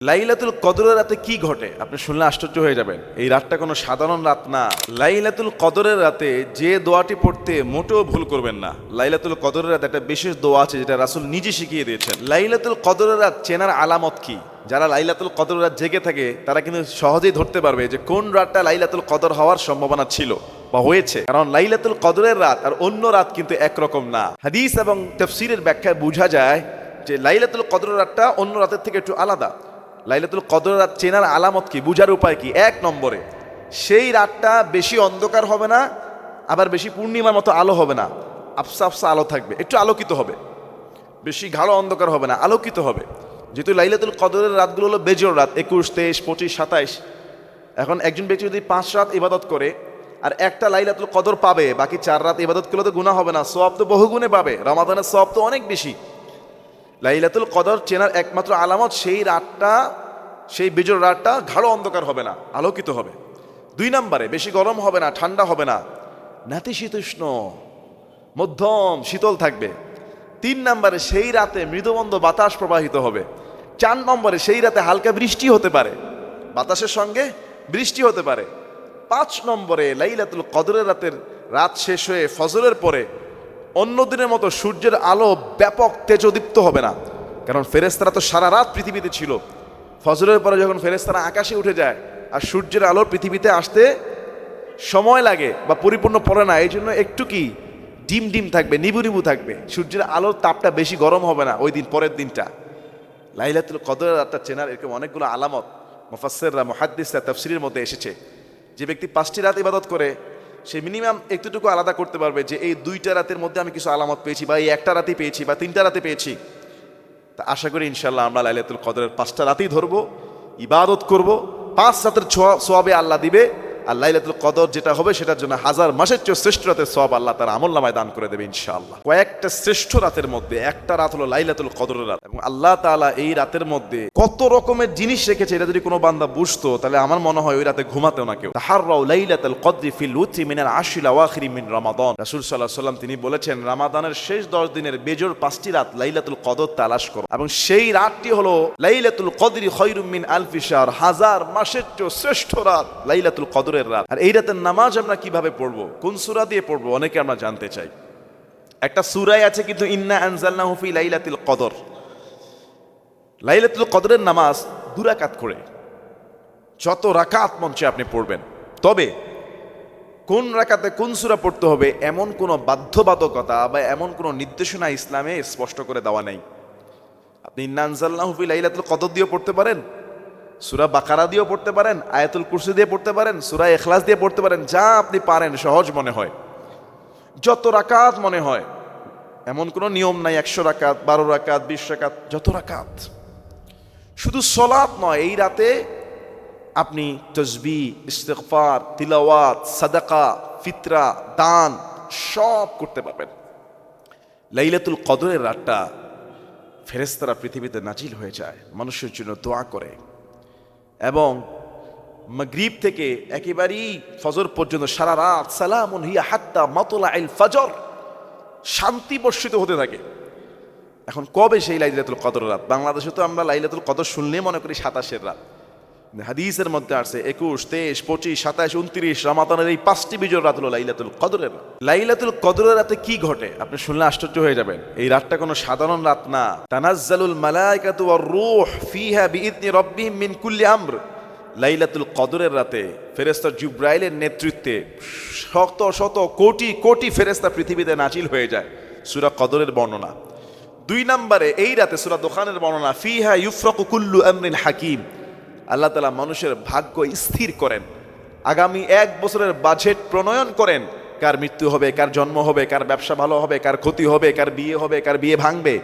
লাইলাতুল কদরের রাতে কি ঘটে আপনি শুনলে আশ্চর্য হয়ে যাবেন। এই রাতটা কোনো সাধারণ রাত না। লাইলাতুল কদরের রাতে যে দোয়াটি পড়তে মোটেও ভুল করবেন না। লাইলাতুল কদরের রাতে একটা বিশেষ দোয়া আছে যেটা রাসূল নিজে শিখিয়ে দিয়েছেন। লাইলাতুল কদরের রাত চেনার আলামত কি? যারা লাইলাতুল কদরের রাত জেগে থাকে তারা কিন্তু সহজেই ধরতে পারবে যে কোন রাতটা লাইলাতুল কদর হওয়ার সম্ভাবনা ছিল বা হয়েছে। কারণ লাইলাতুল কদরের রাত আর অন্য রাত কিন্তু একরকম না। হাদিস এবং তাফসীরের ব্যাখ্যায় বোঝা যায় যে লাইলাতুল কদরের রাতটা অন্য রাতের থেকে একটু আলাদা। লাইলাতুল কদরের রাত চেনার আলামত কি, বুঝার উপায় কি? এক নম্বরে, সেই রাতটা বেশি অন্ধকার হবে না, আবার বেশি পূর্ণিমার মতো আলো হবে না, আফসা আফসা আলো থাকবে, একটু আলোকিত হবে। বেশি গাঢ় অন্ধকার হবে না, আলোকিত হবে। যেহেতু লাইলাতুল কদরের রাতগুলো হলো বেজোড় রাত, 21, 23, 25, 27। এখন একজন ব্যক্তি যদি 5 রাত ইবাদত করে আর একটা লাইলাতুল কদর পাবে, বাকি 4 রাত ইবাদত করলে তো গুনাহ হবে না, সওয়াব তো বহুগুণে পাবে। রমাদানের সওয়াব তো অনেক বেশি। লাইলাতুল কদর চেনার একমাত্র আলামত সেই রাতটা, সেই বেজোড় রাতটা গাঢ় অন্ধকার হবে না, আলোকিত হবে। 2 নম্বরে, বেশি গরম হবে না, ঠান্ডা হবে না, নাতিশীতোষ্ণ মধ্যম শীতল থাকবে। 3 নম্বরে, সেই রাতে মৃদুমন্দ বাতাস প্রবাহিত হবে। 4 নম্বরে, সেই রাতে হালকা বৃষ্টি হতে পারে, বাতাসের সঙ্গে বৃষ্টি হতে পারে। 5 নম্বরে, লাইলাতুল কদরের রাত শেষ হয়ে ফজরের পরে অন্য দিনের মতো সূর্যের আলো ব্যাপক তেজদীপ্ত হবে না। কারণ ফেরেশতারা তো সারা রাত পৃথিবীতে ছিল। ফজরের পরে যখন ফেরেশতারা আকাশে উঠে যায় আর সূর্যের আলো পৃথিবীতে আসতে সময় লাগে বা পরিপূর্ণ পড়ে না, এই জন্য একটু কি ডিম ডিম থাকবে, নিবু নিবু থাকবে। সূর্যের আলোর তাপটা বেশি গরম হবে না ওই দিন, পরের দিনটা। লাইলাতুল কদরের রাতটা চেনার এরকম অনেকগুলো আলামত মুফাসসিররা, মুহাদ্দিসরা তাফসীরের মধ্যে এসেছে। যে ব্যক্তি 5টি রাত ইবাদত করে সে মিনিমাম একটুটুকু আলাদা করতে পারবে যে এই 2টা রাতের মধ্যে আমি কিছু আলামত পেয়েছি, বা এই একটা রাতেই পেয়েছি, বা 3টা রাতে পেয়েছি। তা আশা করি ইনশাল্লাহ আমরা লাইলাতুল কদরের 5টা রাতেই ধরবো, ইবাদত করব। 5 রাতের সওয়াবে আল্লাহ দিবে। আর লাইলাতুল কদর যেটা হবে সেটার জন্য 1000 মাসের চেয়ে শ্রেষ্ঠ রাতের সওয়াব আল্লাহ তার আমলনামায় দান করে দেবে ইনশাআল্লাহ। কয়েকটা শ্রেষ্ঠ রাতের মধ্যে একটা রাত হলো লাইলাতুল কদরের রাত। এবং আল্লাহ তাআলা এই রাতের মধ্যে কত রকমের জিনিস রেখেছে, এটা যদি কোনো বান্দা বুঝতো তাহলে আমার মনে হয় ওই রাতে ঘুমাতেও না কেউ। তাহাররাউ লাইলাতুল কদরি ফিল উতরি মিনাল আশরিল আওয়াখিরি মিন রমাদান। রাসূল সাল্লাল্লাহু আলাইহি ওয়াসাল্লাম তিনি বলেছেন, রমাদানের শেষ 10 দিনের বেজোড় 5টি রাত লাইলাতুল কদর তালাশ করো। এবং সেই রাতটি হলো লাইলাতুল কদরি খায়রুম মিন আলফি শাহর, 1000 মাসের চেয়ে শ্রেষ্ঠ রাত লাইলাতুল কদরের রাত। আর এই রাতের নামাজ আমরা কিভাবে পড়বো, কোন সূরা দিয়ে পড়বো, অনেকে আমরা জানতে চাই। একটা সূরাই আছে কিন্তু, ইন্না আনজালনাহু ফি লাইলাতুল কদর। লাইলাতুল কদরের নামাজ 2 রাকাত করে, যত রাকাত মঞ্চে আপনি পড়বেন। তবে কোন রাকাতে কোন সূরা পড়তে হবে এমন কোনো বাধ্যবাধকতা বা এমন কোনো নির্দেশনা ইসলামে স্পষ্ট করে দেওয়া নেই। আপনি ইন্না আনজালনাহু ফি লাইলাতুল কদর দিয়েও পড়তে পারেন, সূরা বাকারা দিয়েও পড়তে পারেন, আয়াতুল কুরসি দিয়ে পড়তে পারেন, সূরা ইখলাস দিয়ে পড়তে পারেন, যা আপনি পারেন, সহজ মনে হয়, যত রাকাত মনে হয়। এমন কোনো নিয়ম নাই 100 রাকাত, 12 রাকাত, 20 রাকাত, যত রাকাত। শুধু সালাত নয়, এই রাতে আপনি তাসবিহ, ইস্তিগফার, তিলাওয়াত, সাদাকা, ফিতরা, দান সব করতে পারবেন। লাইলাতুল কদরের রাতটা ফেরেশতারা পৃথিবীতে নাজিল হয়ে যায়, মানুষের জন্য দোয়া করে। এবং মাগরিব থেকে একেবারেই ফজর পর্যন্ত সারা রাত সালামুন হিয়া হাত্তা মাতলাইল ফজর, শান্তি বর্ষিত হতে থাকে। এখন কবে সেই লাইলাতুল কদর রাত? বাংলাদেশে তো আমরা লাইলাতুল কদর শুনলে মনে করি 27-এর রাত। হাদিসের মধ্যে আছে 21, 23, 25, 27, 29 রমাদানের এই 5টি বিজোড় রাত হলো লাইলাতুল কদরের রাত। লাইলাতুল কদরের রাতে কি ঘটে আপনি শুনলে আশ্চর্য হয়ে যাবেন। এই রাতটা কোনো সাধারণ রাত না। তানাজ্জালুল মালায়েকাতু ওয়ার রূহ ফিহা বিইذনি রাব্বিহিম মিন কুল্লি আমর। লাইলাতুল কদরের রাতে ফেরেশতা জিবরাইলের নেতৃত্বে শত শত কোটি কোটি ফেরেশতা পৃথিবীতে নাজিল হয়ে যায়। সূরা কদরের বর্ণনা। 2 নম্বরে, এই রাতে সূরা দোখানের বর্ণনা, ফিহা ইউফরাকু কুল্লু আমরিন হাকিম। আল্লাহ তাআলা মানুষের ভাগ্য স্থির করেন, আগামী 1 বছরের বাজেট প্রণয়ন করেন। কার মৃত্যু হবে, কার জন্ম হবে, কার ব্যবসা ভালো হবে, কার ক্ষতি হবে, কার বিয়ে হবে, কার বিয়ে ভাঙবে,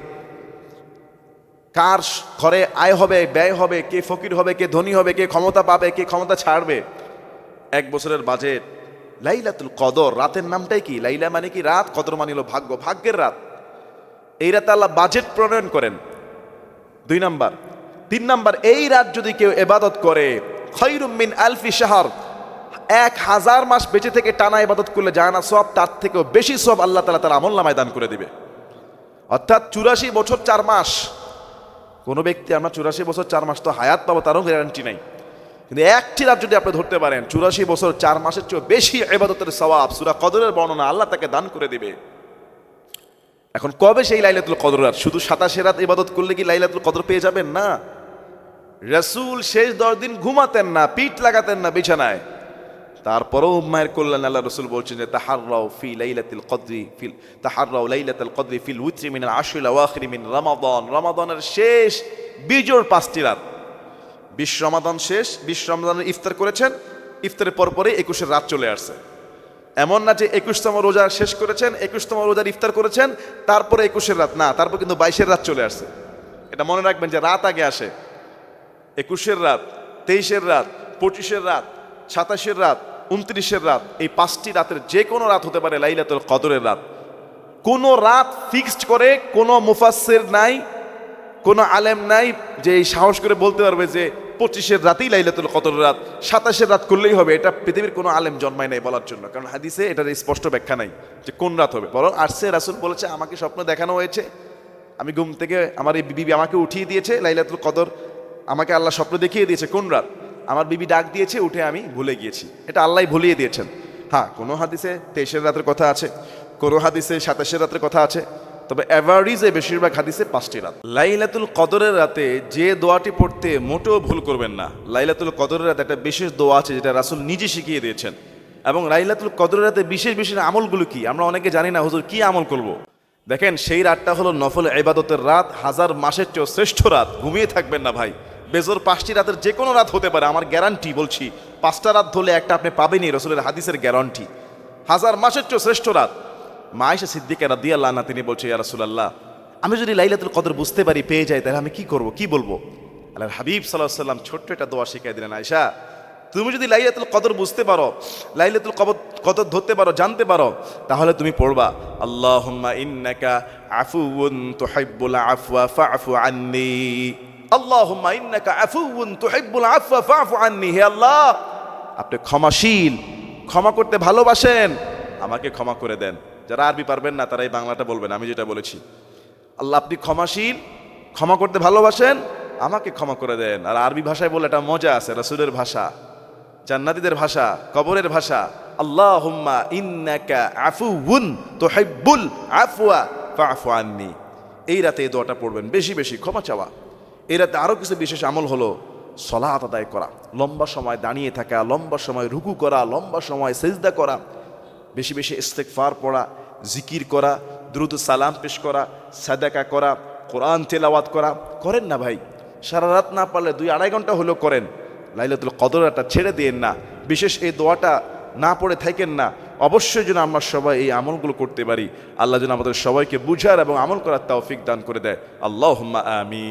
কার ঘরে আয় হবে, ব্যয় হবে, কে ফকির হবে, কে ধনী হবে, কে ক্ষমতা পাবে, কে ক্ষমতা ছাড়বে। 1 বছরের বাজেট। লাইলাতুল কদর রাতের নামটাই কি? লাইলা মানে কি? রাত। কদর মানে হলো ভাগ্য, ভাগ্যের রাত। এই রাতে আল্লাহ বাজেট প্রণয়ন করেন। 2 নাম্বার। 3 নাম্বার, এই রাত যদি কেউ ইবাদত করে, খায়রুম মিন আলফি শাহর, 1000 মাস বেঁচে থেকে টানা ইবাদত করলে যায় না সওয়াব, তার থেকেও বেশি সওয়াব আল্লাহ তাআলা তার আমলনামায় দান করে দিবে। অর্থাৎ 84 বছর 4 মাস কোনো ব্যক্তি আমরা 84 বছর 4 মাস তো হায়াত পাবো তারও গ্যারান্টি নাই, কিন্তু একটি রাত যদি আপনি ধরতে পারেন 84 বছর 4 মাসের চেয়ে বেশি ইবাদতের সওয়াব সূরা কদরের বর্ণনা আল্লাহ তাকে দান করে দিবে। এখন কবে সেই লাইলাতুল কদর রাত? শুধু 27 রাত ইবাদত করলে কি লাইলাতুল কদর পেয়ে যাবেন? না। রাসূল শেষ 10 দিন ঘুমাতেন না, পিঠ লাগাতেন না বিছানায়, তারপরেও উম্মায়ের কল্যাণ আল্লাহ রাসূল বলছেন যে তাহাররাউ ফি লাইলাতিল কদরি ফিল উইত্রি মিনাল আশরিল আওয়াখিরি মিন রমাদান। রমাদানের শেষ বিজোড় 5টি রাত, 20 রমাদান শেষ, 20 রমাদানের ইফতার করেছেন, ইফতারের পরপরই 21 রাত চলে আসছে। এমন না যে 21তম রোজা শেষ করেছেন, 21তম রোজার ইফতার করেছেন, তারপরে 21 রাত, না, তারপর কিন্তু 22 রাত চলে আসছে। এটা মনে রাখবেন যে রাত আগে আসে। 21 রাত, 23 রাত, 25 রাত, 27 রাত, 29 রাত, এই 5টি রাতের যে কোনো রাত হতে পারে লাইলাতুল কদরের রাত। কোনো রাত ফিক্সড করে কোনো মুফাসসির নাই, কোনো আলেম নাই যে এই সাহস করে বলতে পারবে যে 25 রাতেই লাইলাতুল কদরের রাত, 27 রাত করলেই হবে। এটা পৃথিবীর কোনো আলেম জন্মায় নাই বলার জন্য, কারণ হাদিসে এটার স্পষ্ট ব্যাখ্যা নাই যে কোন রাত হবে। বরং আসছে রাসূল বলেছে আমাকে স্বপ্ন দেখানো হয়েছে, আমি ঘুম থেকে আমার এই বিবি আমাকে উঠিয়ে দিয়েছে, লাইলাতুল কদর আমাকে আল্লাহ স্বপ্ন দেখিয়ে দিয়েছে। কোন রাত? আমার বিবি ডাক দিয়েছে, উঠে আমি ভুলে গিয়েছি। এটা আল্লাহই ভুলিয়ে দিয়েছেন। হ্যাঁ, কোনো হাদিসে 23 রাতের কথা আছে, কোনো হাদিসে 27 রাতের কথা আছে, তবে এভারেজে বেশিরভাগ হাদিসে 5টি রাত। লাইলাতুল কদরের রাতে যে দোয়াটি পড়তে মোটেও ভুল করবেন না। লাইলাতুল কদরের রাতে একটা বিশেষ দোয়া আছে যেটা রাসূল নিজে শিখিয়ে দিয়েছেন। এবং লাইলাতুল কদরের রাতে বিশেষ বিশেষ আমলগুলো কি আমরা অনেকে জানি না। হুজুর কি আমল করব? দেখেন, সেই রাতটা হলো নফল ইবাদতের রাত, 1000 মাসের চেয়েও শ্রেষ্ঠ রাত। ঘুমিয়ে থাকবেন না ভাই। বেজোর 5টি রাতের যে কোনো রাত হতে পারে, আমার গ্যারান্টি বলছি। 5টা রাত ধরলে একটা আপনি পাবেনই, রাসূলের হাদিসের গ্যারান্টি। 1000 মাসের চেয়েও শ্রেষ্ঠ রাত। মা আয়েশা সিদ্দিকা রাদিয়াল্লাহু আনহা তিনি বলছে, ইয়া রাসূলুল্লাহ, আমি যদি লাইলাতুল কদর বুঝতে পারি, পেয়ে যাই, তাহলে আমি কি করব, কি বলবো? আল্লাহর হাবিব সাল্লাল্লাহু আলাইহি ওয়াসাল্লাম ছোট্ট একটা দোয়া শিখিয়ে দিলেন, আয়েশা, তুমি যদি লাইলাতুল কদর বুঝতে পারো, লাইলাতুল কদর ধরতে পারো, জানতে পারো, তাহলে তুমি পড়বা আল্লাহুম্মা ইন্নাকা আফুউন তুহিব্বুল আফওয়া ফা'ফু আন্নী। আল্লাহুম্মা ইন্নাকা আফুউন তুহিব্বুল আফওয়া ফা'ফু আন্নী। হে আল্লাহ, আপনি ক্ষমাশীল, ক্ষমা করতে ভালোবাসেন, আমাকে ক্ষমা করে দেন। যারা আরবি পারবেন না তারা এই বাংলাটা বলবেন, আমি যেটা বলেছি। আল্লাহ, আপনি ক্ষমাশীল, ক্ষমা করতে ভালোবাসেন, আমাকে ক্ষমা করে দেন। আর আরবি ভাষায় বলে একটা মজা আছে, রাসূলের ভাষা, জান্নাতীদের ভাষা, কবরের ভাষা। আল্লাহুম্মা ইন্নাকা আফুউন তুহিব্বুল আফওয়া ফা'ফু আন্নী। এই রাতে এই দোয়াটা পড়বেন, বেশি বেশি ক্ষমা চাওয়া। এই রাতে আরও কিছু বিশেষ আমল হলো সালাত আদায় করা, লম্বা সময় দাঁড়িয়ে থাকা, লম্বা সময় রুকু করা, লম্বা সময় সিজদা করা, বেশি বেশি ইস্তেগফার পড়া, জিকির করা, দুরূদ সালাম পেশ করা, সাদাকা করা, কোরআন তেলাওয়াত করা। করেন না ভাই, সারা রাত না পারলে 2-2.5 ঘন্টা হলেও করেন। লাইলাতুল কদরটা ছেড়ে দিয়েন না। বিশেষ এই দোয়াটা না পড়ে থাকেন না। অবশ্যই যেন আমরা সবাই এই আমলগুলো করতে পারি। আল্লাহ যেন আমাদের সবাইকে বুঝার এবং আমল করার তৌফিক দান করে দেয়। আল্লাহুম্মা আমিন।